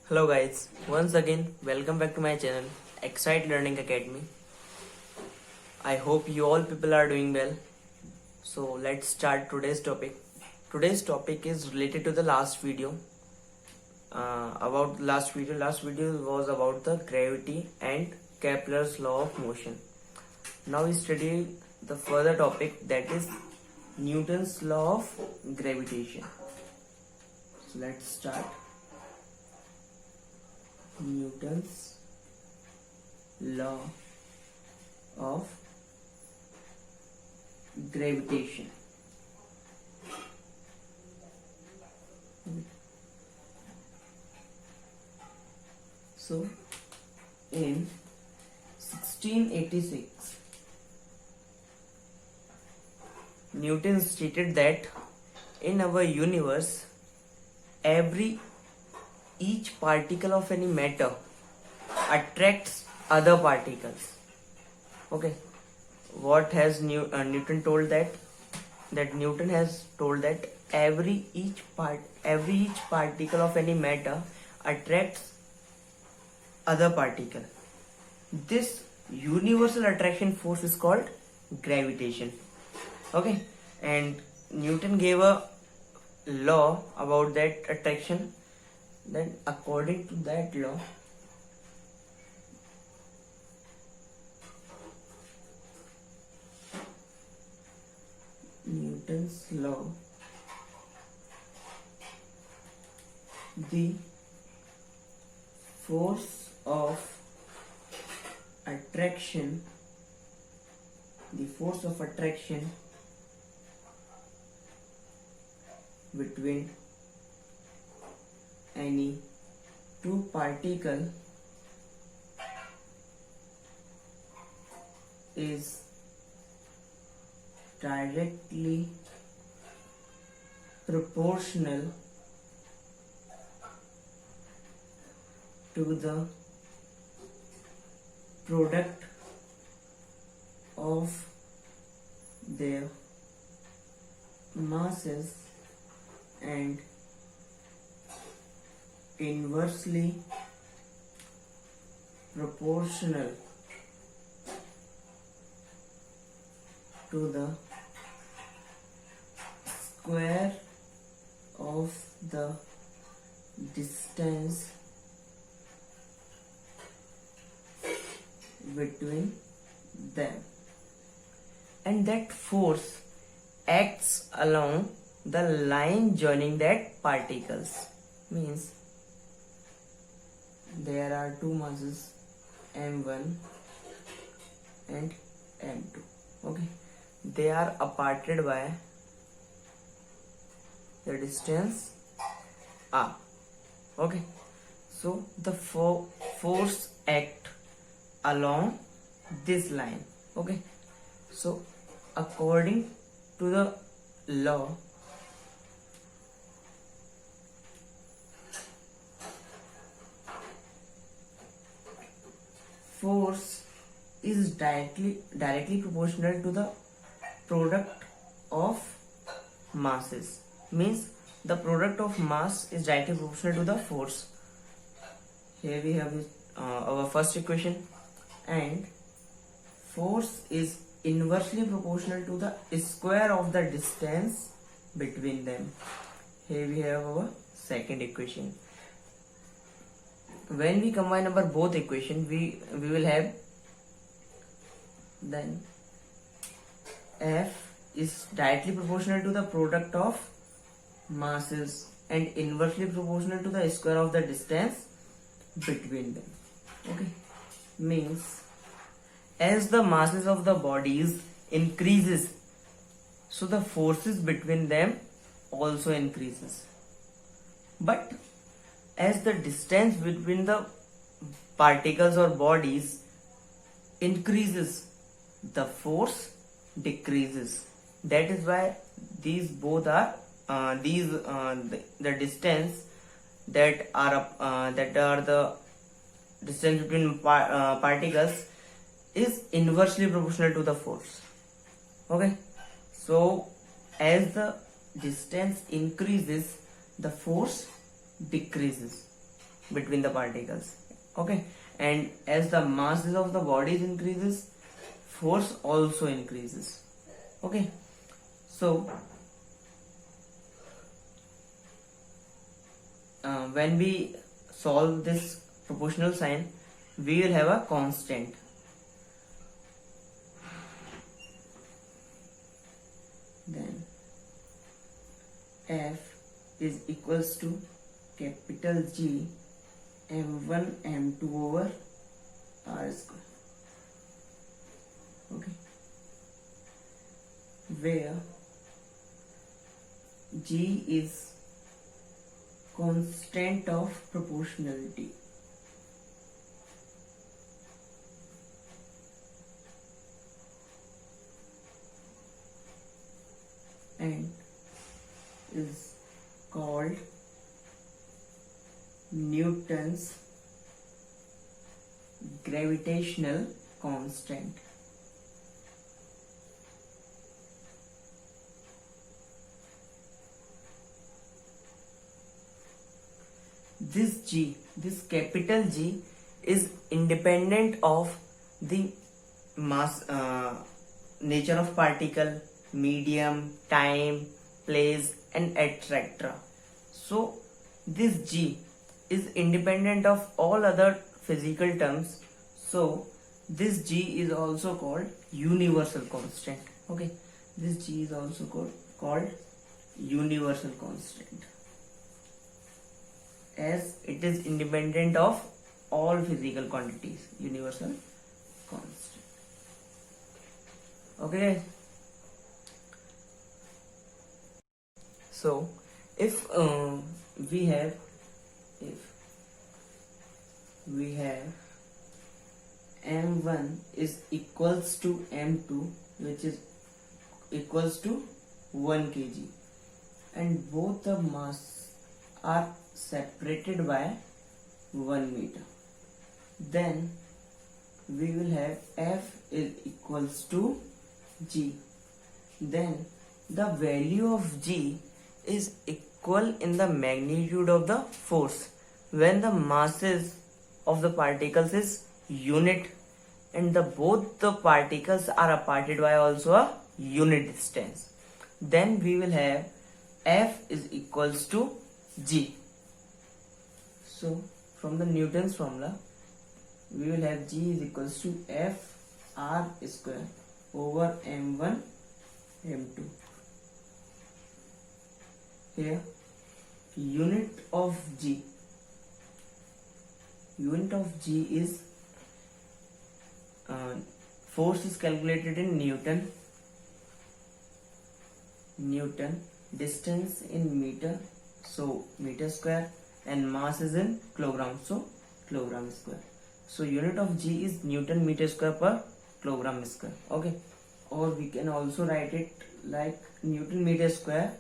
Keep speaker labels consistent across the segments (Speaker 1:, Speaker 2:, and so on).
Speaker 1: Hello guys, once again welcome back to my channel Excite Learning Academy. I hope you all people are doing well. So let's start today's topic. Today's topic is related to the last video. Last video was about the gravity and Kepler's law of motion. Now we study the further topic, that is Newton's law of gravitation. So let's start. Newton's law of gravitation. So in 1686 Newton stated that in our universe each particle of any matter attracts other particles. Okay, what has Newton told that? That Newton has told that each particle of any matter attracts other particle. This universal attraction force is called gravitation. Okay, and Newton gave a law about that attraction. Then according to that law, Newton's law, the force of attraction between any two particles is directly proportional to the product of their masses and inversely proportional to the square of the distance between them, and that force acts along the line joining that particles. Means there are two masses m1 and m2. Okay, they are aparted by the distance r. Okay, so the force act along this line. Okay, so according to the law, force is directly proportional to the product of masses. Means the product of mass is directly proportional to the force. Here we have our first equation, and force is inversely proportional to the square of the distance between them. Here we have our second equation. When we combine our both equation, we will have, then F is directly proportional to the product of masses and inversely proportional to the square of the distance between them. Okay, means as the masses of the bodies increases, so the forces between them also increases. But as the distance between the particles or bodies increases, the force decreases. That is why these both are the distance that are the distance between particles is inversely proportional to the force. Okay, so as the distance increases, the force decreases. between the particles. Okay, and as the masses of the bodies increases, force also increases. Okay, so when we solve this proportional sign, we will have a constant. Then F is equals to capital G m1 m2 over r square. Okay, where G is constant of proportionality. And is called Newton's gravitational constant. This capital G is independent of the mass, nature of particle, medium, time, place, and etc. So this G is independent of all other physical terms. So this G is also called universal constant. Okay, this G is also called universal constant, as it is independent of all physical quantities. Universal constant. Okay, so if we have m1 is equals to m2, which is equals to 1 kg, and both the mass are separated by 1 meter, then we will have F is equals to G. Then the value of G is equal in the magnitude of the force when the masses of the particles is unit and the both the particles are aparted by also a unit distance. Then we will have F is equals to G. So from the Newton's formula, we will have G is equals to F R square over m1 m2. Here unit of G is force is calculated in Newton, distance in meter, so meter square, and mass is in kilogram, so kilogram square. So unit of G is Newton meter square per kilogram square. Okay, or we can also write it like Newton meter square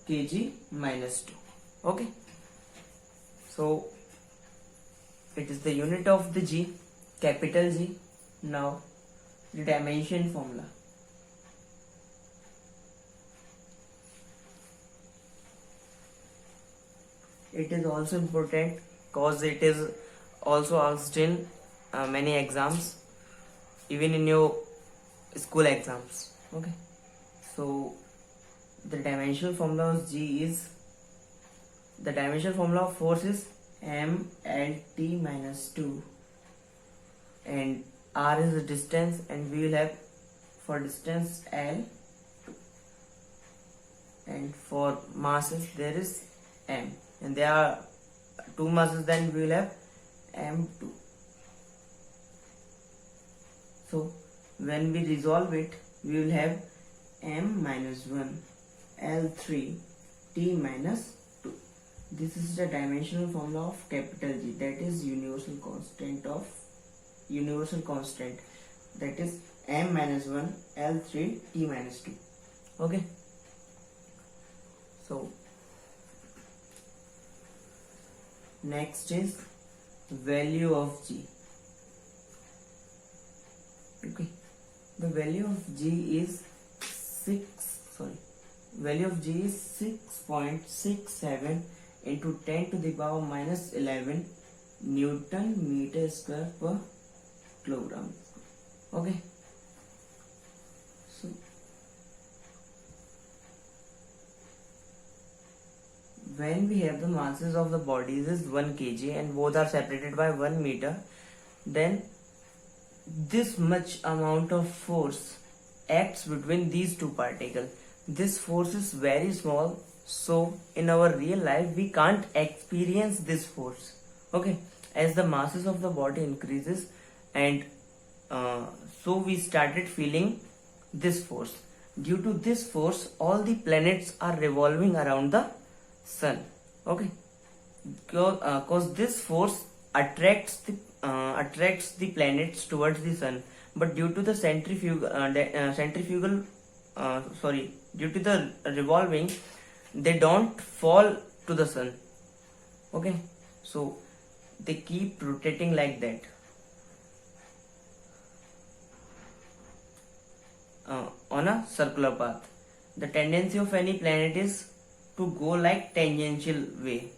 Speaker 1: kg minus 2. Okay, so it is the unit of the G, capital G. Now the dimension formula. It is also important because it is also asked in many exams, even in your school exams. Okay, so the dimensional formula of G is, the dimensional formula of force is mLT minus 2, and R is the distance, and we will have for distance L, and for masses there is M, and there are two masses, then we will have M2. So when we resolve it, we will have M minus 1 L3 T minus 2. This is the dimensional formula of capital G, that is universal constant, that is M minus 1 L3 T minus 2. Okay, so next is value of G. Okay, the value of G is 6.67 into 10 to the power minus 11 Newton meter square per kilogram. Okay. So when we have the masses of the bodies is 1 kg and both are separated by 1 meter, then this much amount of force acts between these two particles. This force is very small, so in our real life we can't experience this force. Okay, as the masses of the body increases, and so we started feeling this force. Due to this force, all the planets are revolving around the sun. Okay, because this force attracts the planets towards the sun, but due to the due to the revolving, they don't fall to the sun. Okay, so they keep rotating like that. On a circular path. The tendency of any planet is to go like tangential way.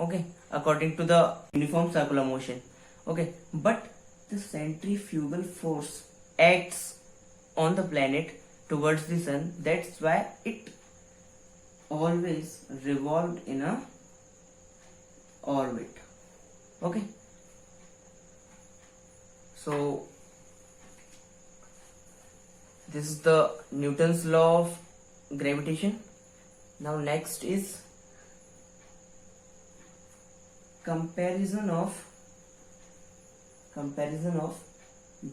Speaker 1: Okay, according to the uniform circular motion. Okay, but the centrifugal force acts on the planet towards the sun. That's why it always revolved in a orbit. Okay, so this is the Newton's law of gravitation. Now next is comparison of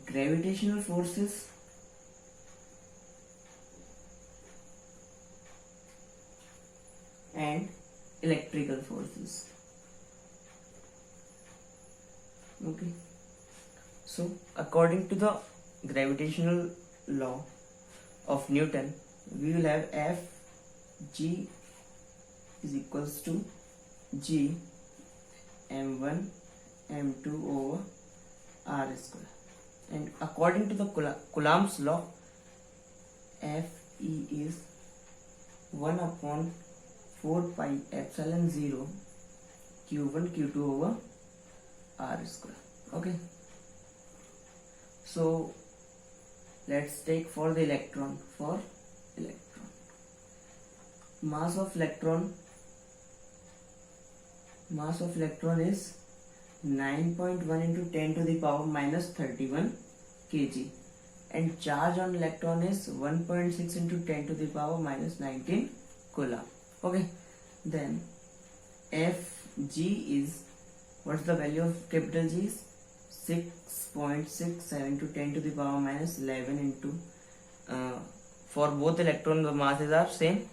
Speaker 1: gravitational forces and electrical forces. Okay, so according to the gravitational law of Newton, we will have F G is equals to G m1 m2 over r square, and according to the Coulomb's law, F E is 1 upon 4 pi epsilon 0 q1 q2 over r square. Okay, so let's take for the electron. Mass of electron is 9.1 into 10 to the power minus 31 kg, and charge on electron is 1.6 into 10 to the power minus 19 coulomb. Okay, then Fg is, what's the value of capital G is 6.67 to 10 to the power minus 11 into for both electron the masses are same,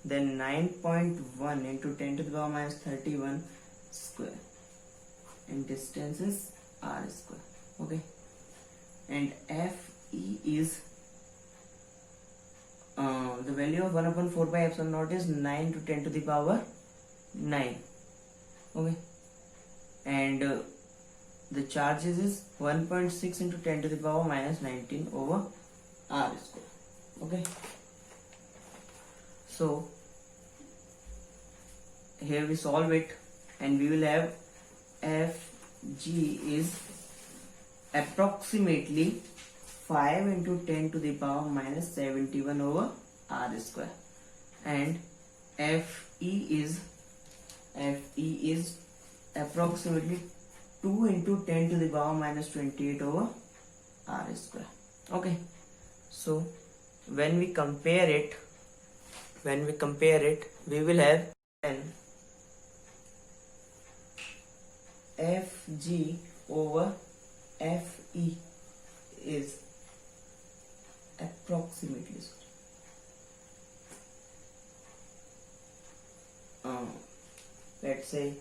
Speaker 1: then 9.1 into 10 to the power minus 31 square, and distance is r square. Okay, and Fe is the value of 1 upon 4 pi epsilon naught is 9 to 10 to the power 9. Okay, and the charges is 1.6 into 10 to the power minus 19 over r square. Okay, so here we solve it, and we will have Fg is approximately 5 into 10 to the power minus 71 over r square, and Fe is approximately 2 into 10 to the power minus 28 over r square. Okay, so when we compare it, we will have then Fg over Fe is approximately, let's say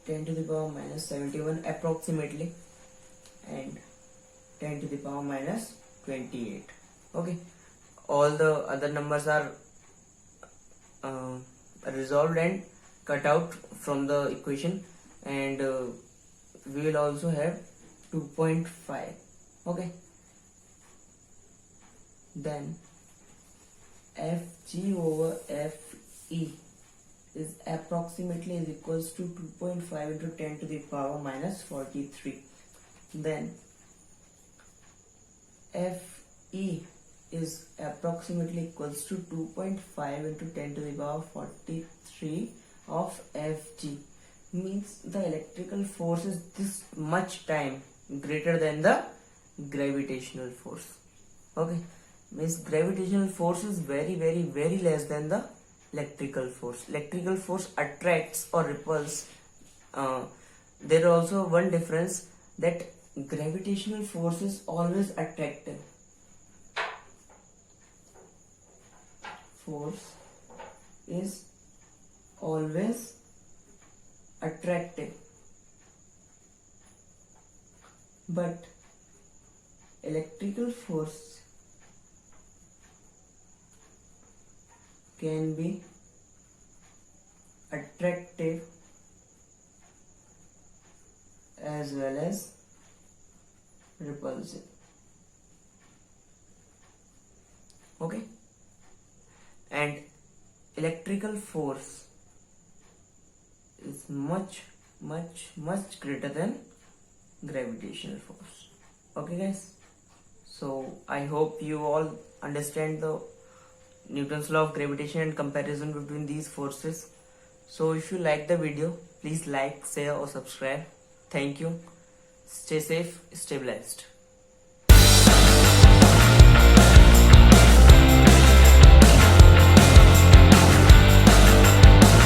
Speaker 1: 10 to the power minus 71 approximately, and 10 to the power minus 28. Okay, all the other numbers are resolved and cut out from the equation, and we will also have 2.5. Okay, then Fg over Fe is approximately is equals to 2.5 into 10 to the power minus 43. Then Fe is approximately equals to 2.5 into 10 to the power 43 of Fg. Means the electrical force is this much time greater than the gravitational force. Okay, means gravitational force is very less than the electrical force. Electrical force attracts or repels. There is also one difference, that gravitational force is always attractive. Force is always attractive, but electrical force can be attractive as well as repulsive. Okay, and electrical force is much greater than gravitational force. Okay guys, so I hope you all understand the Newton's law of gravitation and comparison between these forces. So if you like the video, please like, share or subscribe. Thank you. Stay safe, stay blessed.